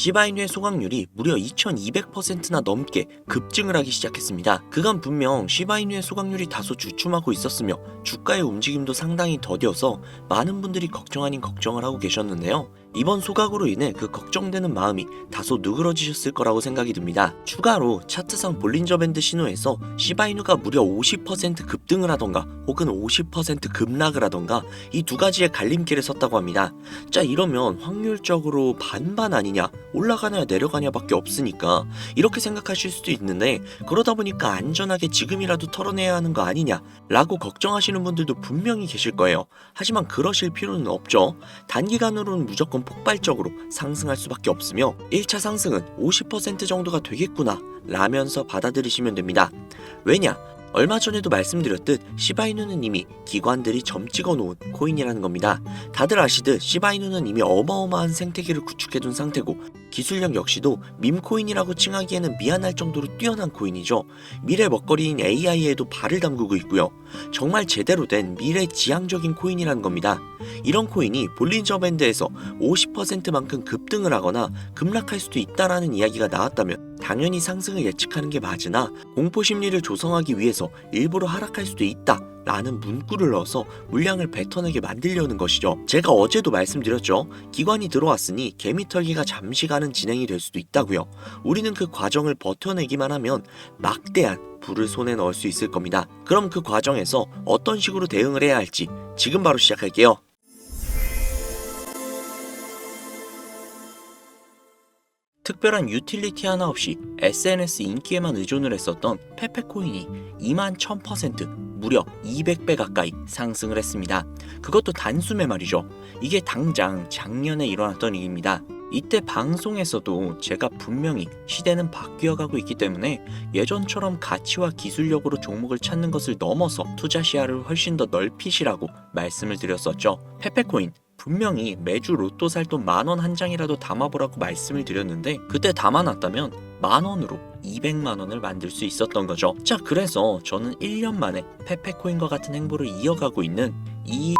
시바이누의 소각률이 무려 2200%나 넘게 급증을 하기 시작했습니다. 그간 분명 시바이누의 소각률이 다소 주춤하고 있었으며 주가의 움직임도 상당히 더뎌서 많은 분들이 걱정 아닌 걱정을 하고 계셨는데요. 이번 소각으로 인해 그 걱정되는 마음이 다소 누그러지셨을 거라고 생각이 듭니다. 추가로 차트상 볼린저 밴드 신호에서 시바이누가 무려 50% 급등을 하던가 혹은 50% 급락을 하던가 이 두 가지의 갈림길에 섰다고 합니다. 자, 이러면 확률적으로 반반 아니냐, 올라가냐 내려가냐 밖에 없으니까 이렇게 생각하실 수도 있는데, 그러다 보니까 안전하게 지금이라도 털어내야 하는 거 아니냐 라고 걱정하시는 분들도 분명히 계실 거예요. 하지만 그러실 필요는 없죠. 단기간으로는 무조건 폭발적으로 상승할 수밖에 없으며 1차 상승은 50% 정도가 되겠구나 라면서 받아들이시면 됩니다. 왜냐? 얼마 전에도 말씀드렸듯 시바이누는 이미 기관들이 점 찍어 놓은 코인이라는 겁니다. 다들 아시듯 시바이누는 이미 어마어마한 생태계를 구축해둔 상태고 기술력 역시도 밈코인이라고 칭하기에는 미안할 정도로 뛰어난 코인이죠. 미래 먹거리인 AI에도 발을 담그고 있고요. 정말 제대로 된 미래지향적인 코인이라는 겁니다. 이런 코인이 볼린저 밴드에서 50%만큼 급등을 하거나 급락할 수도 있다라는 이야기가 나왔다면 당연히 상승을 예측하는 게 맞으나 공포심리를 조성하기 위해서 일부러 하락할 수도 있다 라는 문구를 넣어서 물량을 뱉어내게 만들려는 것이죠. 제가 어제도 말씀드렸죠. 기관이 들어왔으니 개미털기가 잠시간은 진행이 될 수도 있다고요. 우리는 그 과정을 버텨내기만 하면 막대한 불을 손에 넣을 수 있을 겁니다. 그럼 그 과정에서 어떤 식으로 대응을 해야 할지 지금 바로 시작할게요. 특별한 유틸리티 하나 없이 SNS 인기에만 의존을 했었던 페페코인이 21,000% 무려 200배 가까이 상승을 했습니다. 그것도 단숨에 말이죠. 이게 당장 작년에 일어났던 일입니다. 이때 방송에서도 제가 분명히 시대는 바뀌어가고 있기 때문에 예전처럼 가치와 기술력으로 종목을 찾는 것을 넘어서 투자 시야를 훨씬 더 넓히시라고 말씀을 드렸었죠. 페페코인 분명히 매주 로또 살 돈 10,000원 한 장이라도 담아보라고 말씀을 드렸는데 그때 담아놨다면 10,000원으로 200만원을 만들 수 있었던 거죠. 자, 그래서 저는 1년 만에 페페코인과 같은 행보를 이어가고 있는 이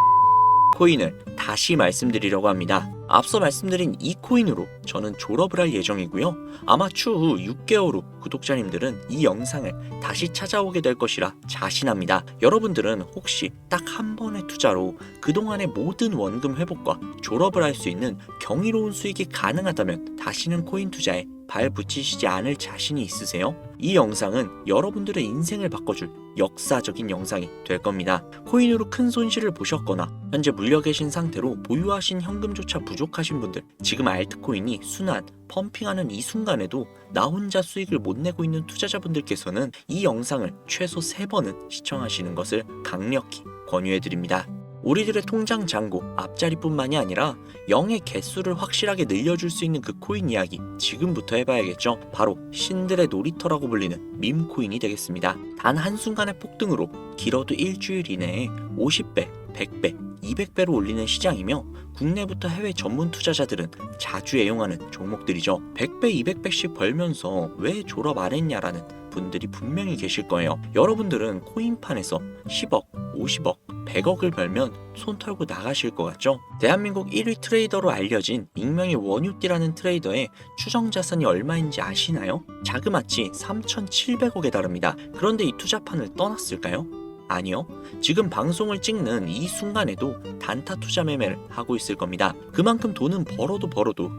코인을 다시 말씀드리려고 합니다. 앞서 말씀드린 이 코인으로 저는 졸업을 할 예정이고요. 아마 추후 6개월 후 구독자님들은 이 영상을 다시 찾아오게 될 것이라 자신합니다. 여러분들은 혹시 딱 한 번의 투자로 그동안의 모든 원금 회복과 졸업을 할 수 있는 경이로운 수익이 가능하다면 다시는 코인 투자에 발 붙이시지 않을 자신이 있으세요? 이 영상은 여러분들의 인생을 바꿔줄 역사적인 영상이 될 겁니다. 코인으로 큰 손실을 보셨거나 현재 물려 계신 상태로 보유하신 현금조차 부족하신 분들, 지금 알트코인이 순환, 펌핑하는 이 순간에도 나 혼자 수익을 못 내고 있는 투자자분들께서는 이 영상을 최소 3번은 시청하시는 것을 강력히 권유해드립니다. 우리들의 통장 잔고 앞자리뿐만이 아니라 0의 개수를 확실하게 늘려줄 수 있는 그 코인 이야기 지금부터 해봐야겠죠. 바로 신들의 놀이터라고 불리는 밈코인이 되겠습니다. 단 한순간의 폭등으로 길어도 일주일 이내에 50배, 100배, 200배로 올리는 시장이며 국내부터 해외 전문 투자자들은 자주 애용하는 종목들이죠. 100배, 200배씩 벌면서 왜 졸업 안 했냐라는 분들이 분명히 계실 거예요. 여러분들은 코인판에서 10억, 50억, 100억을 벌면 손 털고 나가실 것 같죠? 대한민국 1위 트레이더로 알려진 익명의 원유띠라는 트레이더의 추정 자산이 얼마인지 아시나요? 자그마치 3,700억에 달합니다. 그런데 이 투자판을 떠났을까요? 아니요. 지금 방송을 찍는 이 순간에도 단타 투자 매매를 하고 있을 겁니다. 그만큼 돈은 벌어도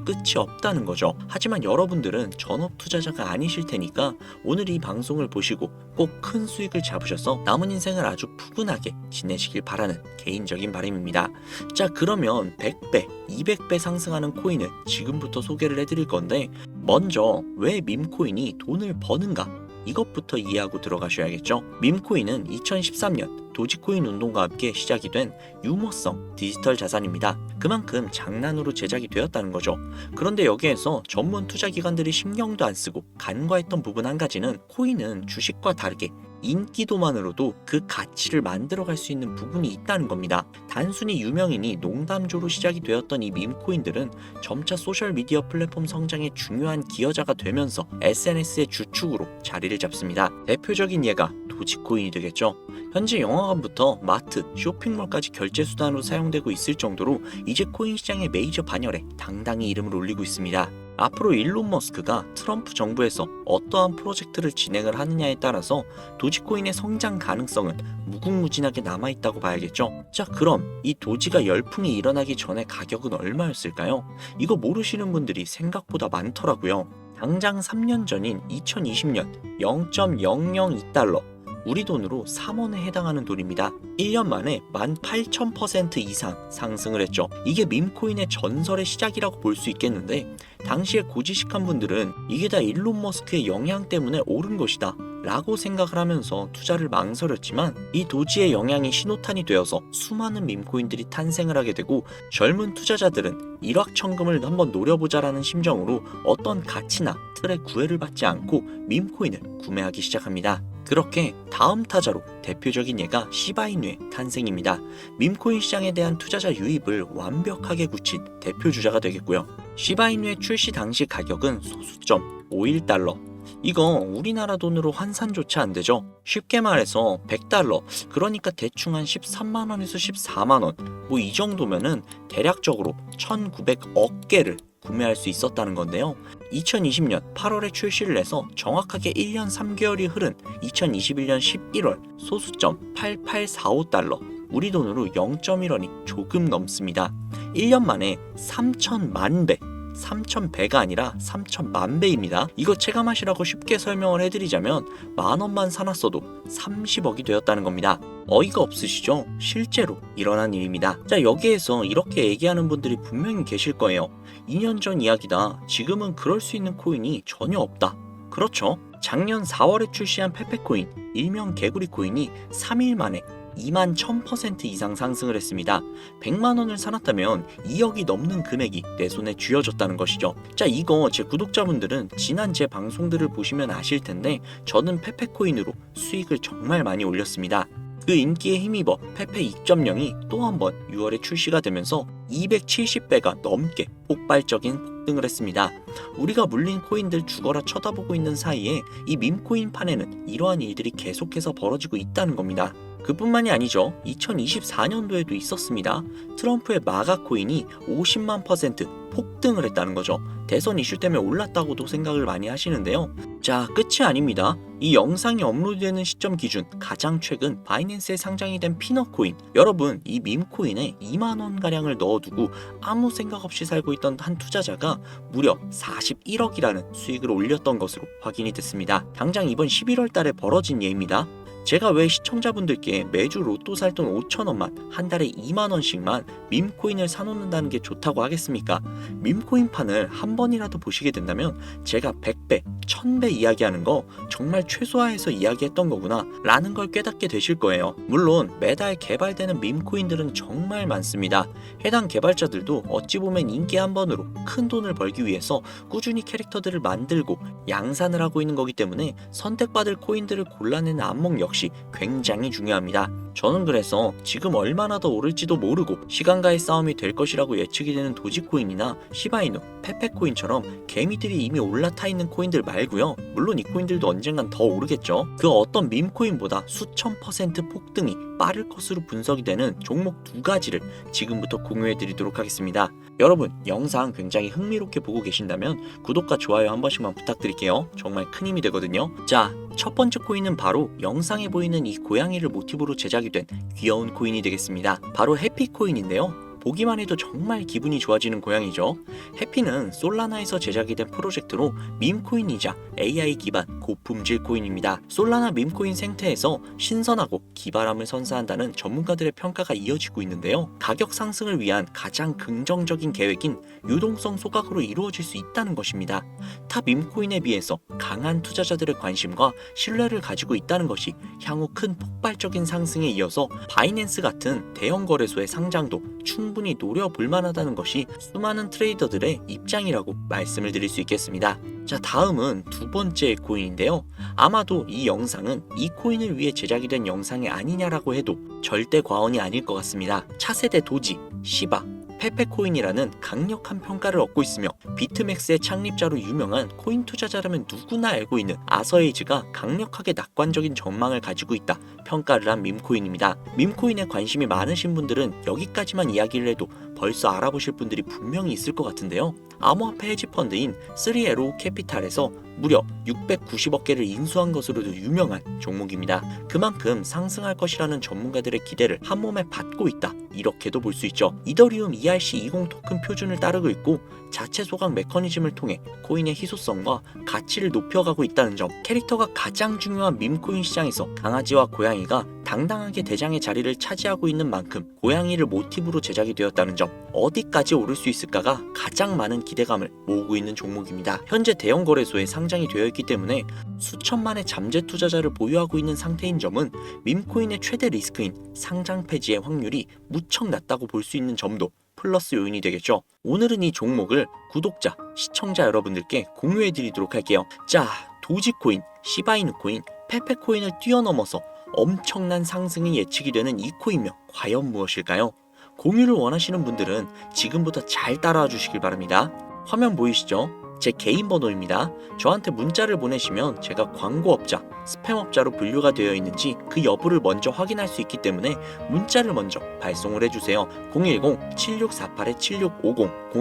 끝이 없다는 거죠. 하지만 여러분들은 전업 투자자가 아니실 테니까 오늘 이 방송을 보시고 꼭 큰 수익을 잡으셔서 남은 인생을 아주 푸근하게 지내시길 바라는 개인적인 바람입니다. 자, 그러면 100배, 200배 상승하는 코인을 지금부터 소개를 해드릴 건데, 먼저 왜 밈코인이 돈을 버는가? 이것부터 이해하고 들어가셔야겠죠. 밈코인은 2013년 도지코인 운동과 함께 시작이 된 유머성 디지털 자산입니다. 그만큼 장난으로 제작이 되었다는 거죠. 그런데 여기에서 전문 투자 기관들이 신경도 안 쓰고 간과했던 부분 한 가지는 코인은 주식과 다르게 인기도만으로도 그 가치를 만들어갈 수 있는 부분이 있다는 겁니다. 단순히 유명인이 농담조로 시작이 되었던 이 밈코인들은 점차 소셜미디어 플랫폼 성장의 중요한 기여자가 되면서 SNS의 주축으로 자리를 잡습니다. 대표적인 예가 도지코인이 되겠죠. 현재 영화관부터 마트, 쇼핑몰까지 결제 수단으로 사용되고 있을 정도로 이제 코인 시장의 메이저 반열에 당당히 이름을 올리고 있습니다. 앞으로 일론 머스크가 트럼프 정부에서 어떠한 프로젝트를 진행을 하느냐에 따라서 도지코인의 성장 가능성은 무궁무진하게 남아있다고 봐야겠죠. 자, 그럼 이 도지가 열풍이 일어나기 전에 가격은 얼마였을까요? 이거 모르시는 분들이 생각보다 많더라고요. 당장 3년 전인 2020년 0.002달러, 우리 돈으로 3원에 해당하는 돈입니다. 1년 만에 18,000% 이상 상승을 했죠. 이게 밈코인의 전설의 시작이라고 볼 수 있겠는데, 당시에 고지식한 분들은 이게 다 일론 머스크의 영향 때문에 오른 것이다 라고 생각을 하면서 투자를 망설였지만, 이 도지의 영향이 신호탄이 되어서 수많은 밈코인들이 탄생을 하게 되고, 젊은 투자자들은 일확천금을 한번 노려보자라는 심정으로 어떤 가치나 틀의 구애를 받지 않고 밈코인을 구매하기 시작합니다. 그렇게 다음 타자로 대표적인 예가 시바이누의 탄생입니다. 밈코인 시장에 대한 투자자 유입을 완벽하게 굳힌 대표 주자가 되겠고요. 시바이누의 출시 당시 가격은 소수점 51달러. 이거 우리나라 돈으로 환산조차 안 되죠. 쉽게 말해서 100달러, 그러니까 대충 한 13만원에서 14만원, 뭐 이 정도면은 대략적으로 1900억 개를 구매할 수 있었다는 건데요. 2020년 8월에 출시를 해서 정확하게 1년 3개월이 흐른 2021년 11월 소수점 8845달러, 우리 돈으로 0.1원이 조금 넘습니다. 1년 만에 3천만 배, 3,100가 아니라 3천만 배입니다. 이거 체감하시라고 쉽게 설명을 해드리자면 만원만 사놨어도 30억이 되었다는 겁니다. 어이가 없으시죠? 실제로 일어난 일입니다. 자, 여기에서 이렇게 얘기하는 분들이 분명히 계실 거예요. 2년 전 이야기다. 지금은 그럴 수 있는 코인이 전혀 없다. 그렇죠. 작년 4월에 출시한 페페코인, 일명 개구리 코인이 3일 만에 21,000% 이상 상승을 했습니다. 100만원을 사놨다면 2억이 넘는 금액이 내 손에 쥐어졌다는 것이죠. 자, 이거 제 구독자분들은 지난 제 방송들을 보시면 아실 텐데, 저는 페페코인으로 수익을 정말 많이 올렸습니다. 그 인기에 힘입어 페페 2.0이 또 한 번 6월에 출시가 되면서 270배가 넘게 폭발적인 폭등을 했습니다. 우리가 물린 코인들 죽어라 쳐다보고 있는 사이에 이 밈코인 판에는 이러한 일들이 계속해서 벌어지고 있다는 겁니다. 그뿐만이 아니죠. 2024년도에도 있었습니다. 트럼프의 마가 코인이 50만% 폭등을 했다는 거죠. 대선 이슈 때문에 올랐다고도 생각을 많이 하시는데요. 자, 끝이 아닙니다. 이 영상이 업로드되는 시점 기준 가장 최근 바이낸스에 상장이 된 피넛코인, 여러분 이 밈코인에 2만원가량을 넣어두고 아무 생각 없이 살고 있던 한 투자자가 무려 41억이라는 수익을 올렸던 것으로 확인이 됐습니다. 당장 이번 11월 달에 벌어진 예입니다. 제가 왜 시청자분들께 매주 로또 살 돈 5천원만 한 달에 2만원씩만 밈코인을 사놓는다는 게 좋다고 하겠습니까? 밈코인판을 한 번이라도 보시게 된다면 제가 100배, 1000배 이야기하는 거 정말 최소화해서 이야기했던 거구나 라는 걸 깨닫게 되실 거예요. 물론 매달 개발되는 밈코인들은 정말 많습니다. 해당 개발자들도 어찌 보면 인기 한 번으로 큰 돈을 벌기 위해서 꾸준히 캐릭터들을 만들고 양산을 하고 있는 거기 때문에 선택받을 코인들을 골라내는 안목 역시 굉장히 중요합니다. 저는 그래서 지금 얼마나 더 오를지도 모르고 시간과의 싸움이 될 것이라고 예측이 되는 도지코인이나 시바이누, 페페코인처럼 개미들이 이미 올라타 있는 코인들 말고요. 물론 이 코인들도 언젠간 더 오르겠죠. 그 어떤 밈코인보다 수천 퍼센트 폭등이 빠를 것으로 분석이 되는 종목 두 가지를 지금부터 공유해 드리도록 하겠습니다. 여러분, 영상 굉장히 흥미롭게 보고 계신다면 구독과 좋아요 한 번씩만 부탁드릴게요. 정말 큰 힘이 되거든요. 자, 첫 번째 코인은 바로 영상에 보이는 이 고양이를 모티브로 제작이 된 귀여운 코인이 되겠습니다. 바로 해피코인인데요. 보기만 해도 정말 기분이 좋아지는 고양이죠. 해피는 솔라나에서 제작이 된 프로젝트로 밈코인이자 AI 기반 고품질 코인입니다. 솔라나 밈코인 생태에서 신선하고 기발함을 선사한다는 전문가들의 평가가 이어지고 있는데요. 가격 상승을 위한 가장 긍정적인 계획인 유동성 소각으로 이루어질 수 있다는 것입니다. 타 밈코인에 비해서 강한 투자자들의 관심과 신뢰를 가지고 있다는 것이 향후 큰 폭발적인 상승에 이어서 바이낸스 같은 대형 거래소의 상장도 충분히 노려볼 만하다는 것이 수많은 트레이더들의 입장이라고 말씀을 드릴 수 있겠습니다. 자, 다음은 두 번째 코인인데요. 아마도 이 영상은 이 코인을 위해 제작이 된 영상이 아니냐라고 해도 절대 과언이 아닐 것 같습니다. 차세대 도지, 시바, 페페코인이라는 강력한 평가를 얻고 있으며 비트맥스의 창립자로 유명한 코인 투자자라면 누구나 알고 있는 아서에이즈가 강력하게 낙관적인 전망을 가지고 있다 평가를 한 밈코인입니다. 밈코인에 관심이 많으신 분들은 여기까지만 이야기를 해도 벌써 알아보실 분들이 분명히 있을 것 같은데요. 암호화폐 헤지펀드인 3LO 캐피탈에서 무려 690억 개를 인수한 것으로도 유명한 종목입니다. 그만큼 상승할 것이라는 전문가들의 기대를 한몸에 받고 있다, 이렇게도 볼 수 있죠. 이더리움 ERC20 토큰 표준을 따르고 있고 자체 소각 메커니즘을 통해 코인의 희소성과 가치를 높여가고 있다는 점, 캐릭터가 가장 중요한 밈코인 시장에서 강아지와 고양이가 당당하게 대장의 자리를 차지하고 있는 만큼 고양이를 모티브로 제작이 되었다는 점, 어디까지 오를 수 있을까가 가장 많은 기대감을 모으고 있는 종목입니다. 현재 대형 거래소에 상장이 되어 있기 때문에 수천만의 잠재 투자자를 보유하고 있는 상태인 점은 밈코인의 최대 리스크인 상장 폐지의 확률이 무척 낮다고 볼 수 있는 점도 플러스 요인이 되겠죠. 오늘은 이 종목을 구독자, 시청자 여러분들께 공유해 드리도록 할게요. 자, 도지코인, 시바이누코인, 페페코인을 뛰어넘어서 엄청난 상승이 예측이 되는 이 코인명 과연 무엇일까요? 공유를 원하시는 분들은 지금부터 잘 따라와 주시길 바랍니다. 화면 보이시죠? 제 개인 번호입니다. 저한테 문자를 보내시면 제가 광고업자, 스팸업자로 분류가 되어 있는지 그 여부를 먼저 확인할 수 있기 때문에 문자를 먼저 발송을 해주세요. 010-7648-7650,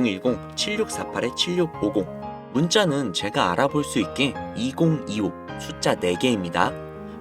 010-7648-7650. 문자는 제가 알아볼 수 있게 2025 숫자 4개입니다.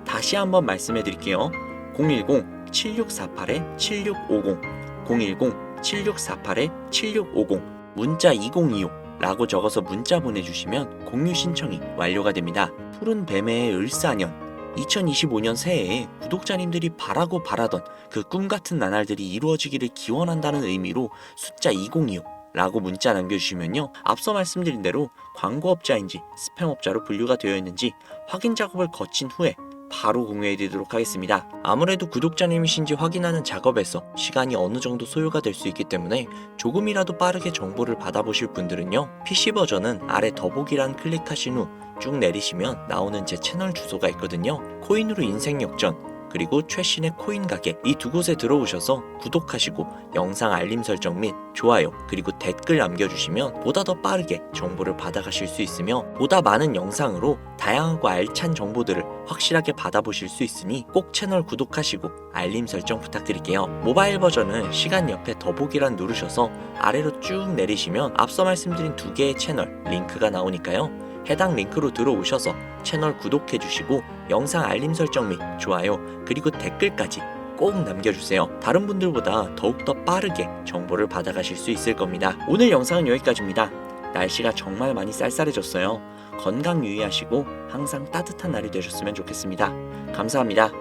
다시 한번 말씀해 드릴게요. 010-7648-7650, 010-7648-7650, 문자 2025 라고 적어서 문자 보내주시면 공유 신청이 완료가 됩니다. 푸른 뱀의 을사년, 2025년 새해에 구독자님들이 바라고 바라던 그 꿈같은 나날들이 이루어지기를 기원한다는 의미로 숫자 2025 라고 문자 남겨주시면요, 앞서 말씀드린 대로 광고업자인지 스팸업자로 분류가 되어 있는지 확인 작업을 거친 후에 바로 공유해드리도록 하겠습니다. 아무래도 구독자님이신지 확인하는 작업에서 시간이 어느 정도 소요가 될 수 있기 때문에 조금이라도 빠르게 정보를 받아보실 분들은요, PC 버전은 아래 더보기란 클릭하신 후 쭉 내리시면 나오는 제 채널 주소가 있거든요. 코인으로 인생 역전, 그리고 최신의 코인 가게, 이 두 곳에 들어오셔서 구독하시고 영상 알림 설정 및 좋아요, 그리고 댓글 남겨주시면 보다 더 빠르게 정보를 받아가실 수 있으며 보다 많은 영상으로 다양하고 알찬 정보들을 확실하게 받아보실 수 있으니 꼭 채널 구독하시고 알림 설정 부탁드릴게요. 모바일 버전은 시간 옆에 더보기란 누르셔서 아래로 쭉 내리시면 앞서 말씀드린 두 개의 채널 링크가 나오니까요, 해당 링크로 들어오셔서 채널 구독해주시고 영상 알림 설정 및 좋아요, 그리고 댓글까지 꼭 남겨주세요. 다른 분들보다 더욱더 빠르게 정보를 받아가실 수 있을 겁니다. 오늘 영상은 여기까지입니다. 날씨가 정말 많이 쌀쌀해졌어요. 건강 유의하시고 항상 따뜻한 날이 되셨으면 좋겠습니다. 감사합니다.